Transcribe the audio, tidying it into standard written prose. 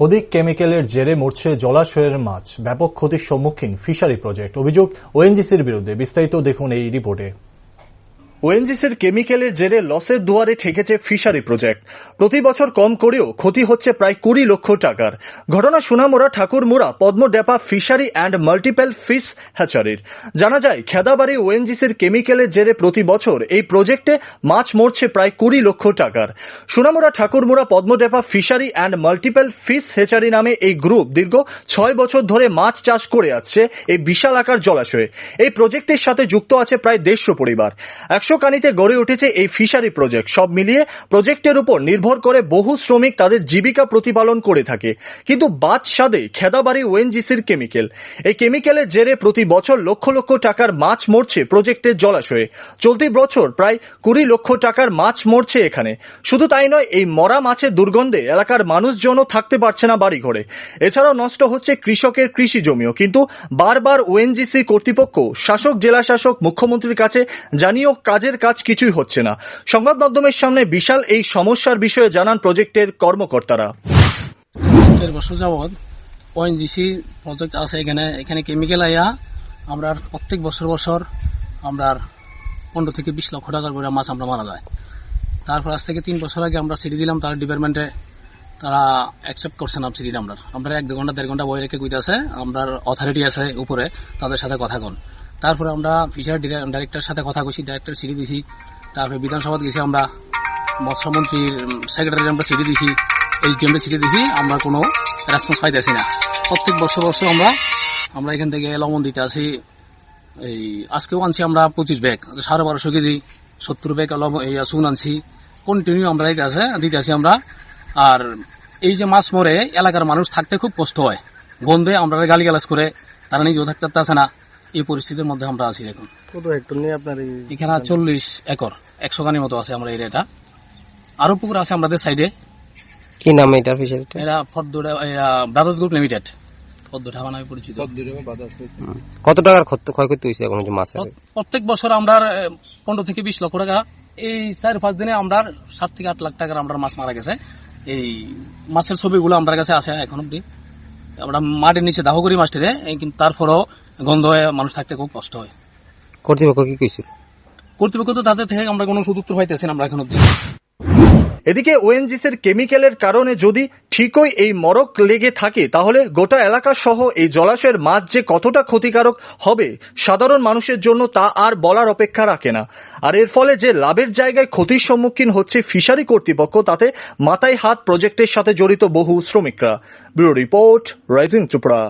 অধিক কেমিক্যালের জেরে মরছে জলাশয়ের মাছ, ব্যাপক ক্ষতির সম্মুখীন ফিশারি প্রজেক্ট। অভিযোগ ওএনজিসির বিরুদ্ধে। বিস্তারিত দেখুন এই রিপোর্টে। ওএনজিসির কেমিক্যালের জেরে লসের দুয়ারে ঠেকেছে ফিশারি প্রজেক্ট। প্রতি বছর কম করেও ক্ষতি হচ্ছে প্রায় 20 লক্ষ টাকার। ঘটনা Sonamura Thakurmura Padmadepa fishery and multiple fish হ্যাচারির। জানা যায়, খেদাবাড়ি ওএনজিসির কেমিক্যালের জেরে প্রতি বছর এই প্রজেক্টে মাছ মরছে প্রায় 20 লক্ষ টাকার। Sonamura Thakurmura Padmadepa fishery and multiple fish hatchery নামে এই গ্রুপ দীর্ঘ 6 বছর ধরে মাছ চাষ করে আসছে এই বিশাল আকার জলাশয়ে। এই প্রজেক্টের সাথে যুক্ত আছে প্রায় 150 পরিবার। 100 কানিতে গড়ে উঠেছে এই ফিশারি প্রজেক্ট। সব মিলিয়ে প্রজেক্টের উপর নির্ভর করে বহু শ্রমিক তাদের জীবিকা প্রতিপালন করে থাকে। কিন্তু বাদ সাধে খেদাবাড়ি ওএনজিসির কেমিক্যাল। এই কেমিক্যালের জেরে প্রতি বছর লক্ষ লক্ষ টাকার মাছ মরছে প্রজেক্টের জলাশয়ে। চলতি বছর প্রায় 20 লক্ষ টাকার মাছ মরছে এখানে। শুধু তাই নয়, এই মরা মাছের দুর্গন্ধে এলাকার মানুষজনও থাকতে পারছে না বাড়ি ঘরে। এছাড়াও নষ্ট হচ্ছে কৃষকের কৃষি জমিও। কিন্তু বারবার ওএনজিসি কর্তৃপক্ষ শাসক, জেলা শাসক, মুখ্যমন্ত্রীর কাছে জানিয়েও কাজের কাজ কিছুই হচ্ছে না। সংবাদ মাধ্যমের সামনে বিশাল এই সমস্যার বিষয়ে জানান প্রজেক্টের কর্মকর্তারা। 4 বছর যাবৎ ওএনজিসি প্রজেক্ট আছে এখানে কেমিক্যাল আইয়া আমরা প্রত্যেক বছর আমরা 15 থেকে 20 লক্ষ টাকার করে মাছ আমরা মারা যায়। তারপর আজ থেকে 3 বছর আগে আমরা সিডি দিলাম, তার ডিপার্টমেন্টে তারা অ্যাকসেপ্ট করছে না সিডিটা। আমরা 1-2 ঘন্টা 1.5 ঘন্টা বই রেখে কইতে আছে, আমরা অথরিটি আছে উপরে, তাদের সাথে কথা কন। তারপরে আমরা ফিশার ডাইরেক্টরের সাথে কথা কইছি, ডাইরেক্টর সিডি দিছি। তারপরে বিধানসভা গেছি, আমরা মৎস্যমন্ত্রীর সেক্রেটারি আমরা সিডি দিছি, এইচডিএম সিডি দিছি, আমরা কোনো রেসপন্স পাইতেছি না। প্রত্যেক বছর আমরা এখান থেকে লবণ দিতে আসি। এই আজকেও আনছি আমরা 25 ব্যাগ, 1250 কেজি, 70 ব্যাগ চুন আনছি। কন্টিনিউ আমরা দিতে আসি আমরা। আর এই যে মাছ মরে, এলাকার মানুষ থাকতে খুব কষ্ট হয়, গন্ধে আমরা গালিগালাজ করে, তারা নিজেও থাকতে পারছে না। এই পরিস্থিতির মধ্যে আমরা আছি। এখন কত হেক্টর নিয়ে আপনার এখানে 40 একর, 100 কানির মতো আছে আমরা এরিয়াটা। আরো পুকুর আছে আমাদের সাইডে। কি নাম এটা ফিশারিটা? এটা ব্রাদার্স গ্রুপ লিমিটেড, পদ্মঢাবা নামে পরিচিত। কত টাকার ক্ষয়ক্ষতি হয়েছে এখন মাছের? প্রত্যেক বছর আমরা 15 থেকে 20 লক্ষ টাকা। এই 4-5 দিনে আমরা 7 থেকে 8 লাখ টাকার আমরা মাছ মারা গেছে। এই মাছের ছবিগুলো আমার কাছে আছে এখন অব্দি। আমরা মাটির নিচে দাহ করি মাছটিরে, কিন্তু তারপরও গন্ধ হয়ে মানুষ থাকতে খুব কষ্ট হয়। কর্তৃপক্ষ কি কইছিল? কর্তৃপক্ষ তো তাদের থেকে আমরা কোনো সুদুত্তর পাইতেছি না আমরা এখন অব্দি। এদিকে ওএনজিসির কেমিক্যালের কারণে যদি ঠিকই এই মরক লেগে থাকে, তাহলে গোটা এলাকা সহ এই জলাশয়ের মাছ যে কতটা ক্ষতিকারক হবে সাধারণ মানুষের জন্য তা আর বলার অপেক্ষা রাখে না। আর এর ফলে যে লাভের জায়গায় ক্ষতির সম্মুখীন হচ্ছে ফিশারি কর্তৃপক্ষ, তাতে মাথায় হাত প্রজেক্টের সাথে জড়িত বহু শ্রমিকরা। Bureau report, rising Tripura.